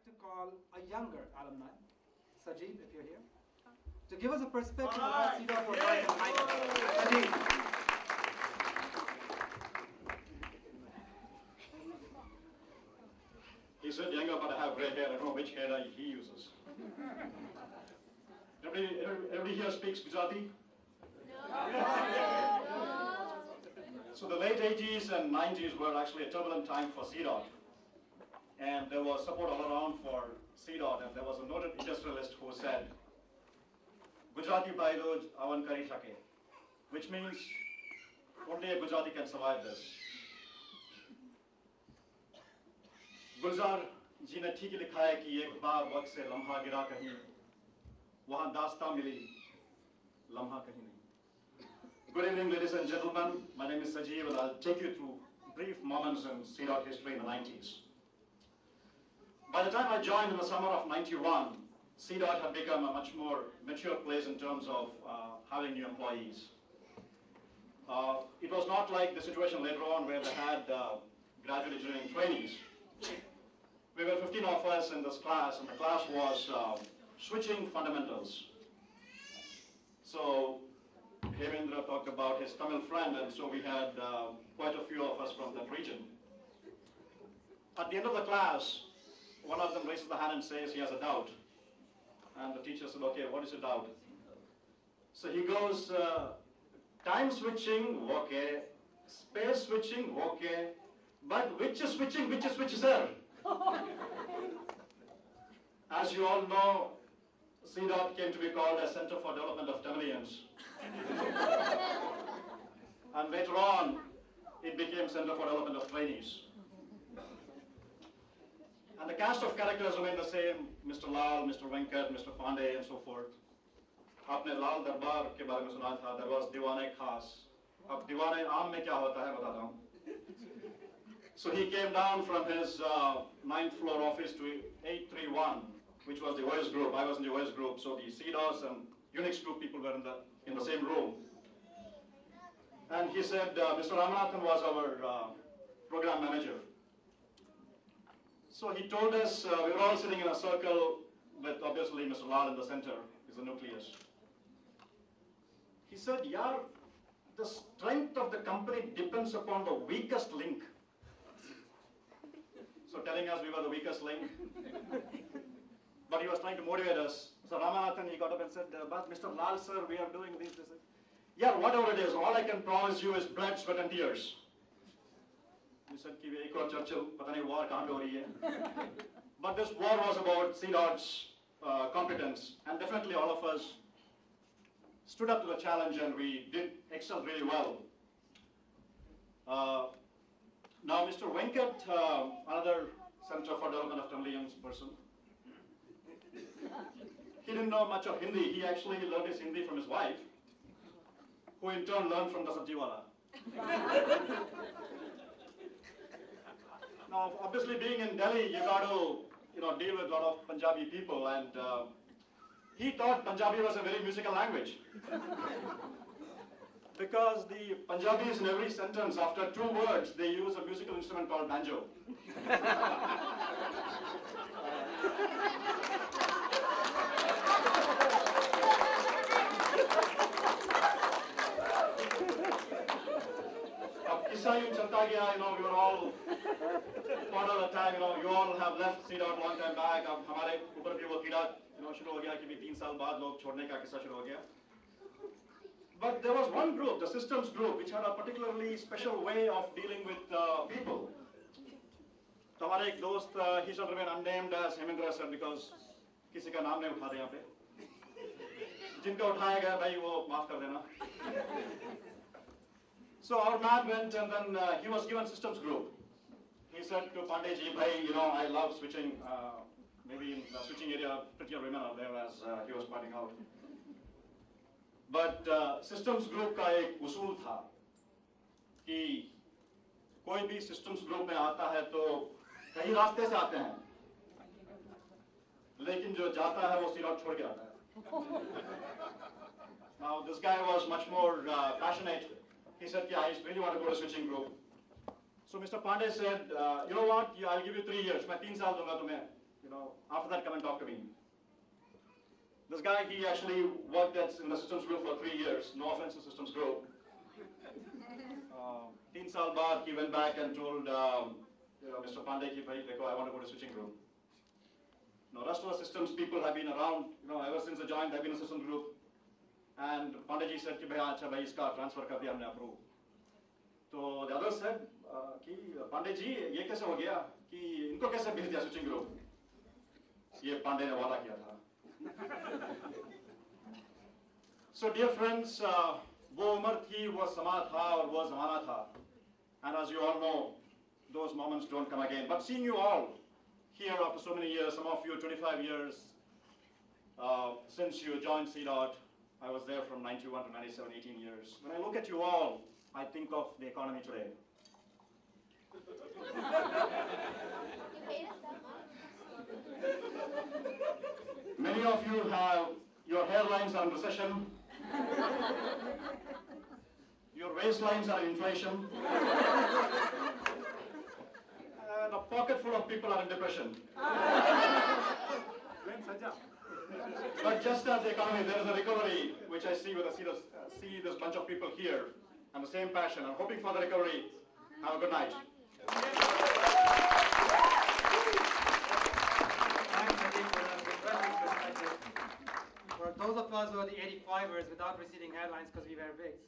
to call a younger alumni, Sajid, if you're here, to give us a perspective of how CDOT was like in Sajid. He said younger, but I have gray hair. I don't know which hair he uses. Everybody here speaks Gujarati? So the late 80s and 90s were actually a turbulent time for CDOT. And there was support all around for CDOT, and there was a noted industrialist who said, Gujarati bairoj avan kari shake, which means only a Gujarati can survive this. गुलजार जी ने ठीक लिखा है कि एक बार वक्त से लम्हा गिरा कहीं, वहां दास्तां मिली, लम्हा कहीं नहीं. Good evening, ladies and gentlemen. My name is Sajeev, and I'll take you through brief moments in CDOT history in the 90s. By the time I joined in the summer of 91, CDOT had become a much more mature place in terms of having new employees. It was not like the situation later on where they had graduate engineering trainees. We were 15 of us in this class, and the class was switching fundamentals. So Hemendra talked about his Tamil friend, and so we had quite a few of us from that region. At the end of the class, one of them raises the hand and says he has a doubt. And the teacher said, okay, what is your doubt? So he goes, time switching, okay. Space switching, okay. But which is switching, sir? As you all know, CDOT came to be called a Center for Development of Tamilians. And later on, it became Center for Development of Trainees. And the cast of characters remained the same: Mr. Lal, Mr. Venkat, Mr. Pandey, and so forth. आपने लाल दरबार के बारे में सुना था. There was Dewan E Aam. अब Dewan E Aam में क्या होता है बताता हूँ. So he came down from his 9th floor office to 831, which was the OS group. I was in the OS group, so the CDOS and Unix group people were in the same room. And he said, Mr. Ramanathan was our program manager. So he told us, we were all sitting in a circle with obviously Mr. Lal in the center, is the nucleus. He said, yeah, the strength of the company depends upon the weakest link. So telling us we were the weakest link. But he was trying to motivate us. So Ramanathan, he got up and said, but Mr. Lal sir, we are doing this. Yeah, whatever it is, all I can promise you is blood, sweat and tears. He said, but this war was about CDOT's competence, and definitely all of us stood up to the challenge, and we did excel really well. Now, Mr. Venkat, another Center for Development of Tamilians person, he didn't know much of Hindi. He actually learned his Hindi from his wife, who in turn learned from the Sabjiwala. Now, obviously, being in Delhi, you got to deal with a lot of Punjabi people, and he thought Punjabi was a very musical language. Because the Punjabis in every sentence, after 2 words, they use a musical instrument called banjo. We were all part of the time, you all have left CDOT a long time back. अब हमारे ऊपर भी वो कीड़ा शुरू हो गया कि भी 3 साल बाद लोग छोड़ने का किस्सा शुरू हो गया. But there was one group, the systems group, which had a particularly special way of dealing with people. तो हमारे एक दोस्त, he shall remain unnamed as Hemendra said, because किसी का नाम नहीं उठाते यहाँ पे. जिनका उठाया गया भाई वो माफ कर देना. So our man went, and then he was given systems group. He said to Pandey ji, bhai, I love switching. Maybe in the switching area, prettier women are there, as he was pointing out. But systems group का एक उसूल था कि कोई भी systems group में आता है तो कई रास्ते से आते हैं, लेकिन जो जाता है वो CDOT छोड़ के आता है. Now this guy was much more passionate. He said, yeah, I really want to go to switching group. So Mr. Pandey said, you know what, I'll give you 3 years. मैं 3 साल दूंगा तुम्हें after that, come and talk to me. This guy, he actually worked in the systems group for 3 years. No offense to systems group. 3 saal baad, he went back and told Mr. Pandey, I want to go to switching group. Now, rest of the systems people have been around, ever since I joined, they've been in a systems group. And Pandey ji said, "Acha bhai, iska transfer kar diya, humne approve." So the others said, "Pandey ji, ye kaise ho gaya? Ki inko kaise bhej diya switching group?" Ye Pandey ne wada kiya tha. So dear friends, wo umar thi, wo sama tha, aur wo zamana tha. And as you all know, those moments don't come again. But seeing you all here after so many years, some of you 25 years, since you joined CDOT, I was there from 91 to 97, 18 years. When I look at you all, I think of the economy today. Many of you have, your hairlines are in recession, your waistlines are in inflation, and a pocket full of people are in depression. But just as the economy, there is a recovery, which I see see this bunch of people here, and the same passion. I'm hoping for the recovery. Have a good night. Thanks, Sandeep, for that refreshing perspective. For those of us who are the 85ers without receding hairlines because we wear wigs.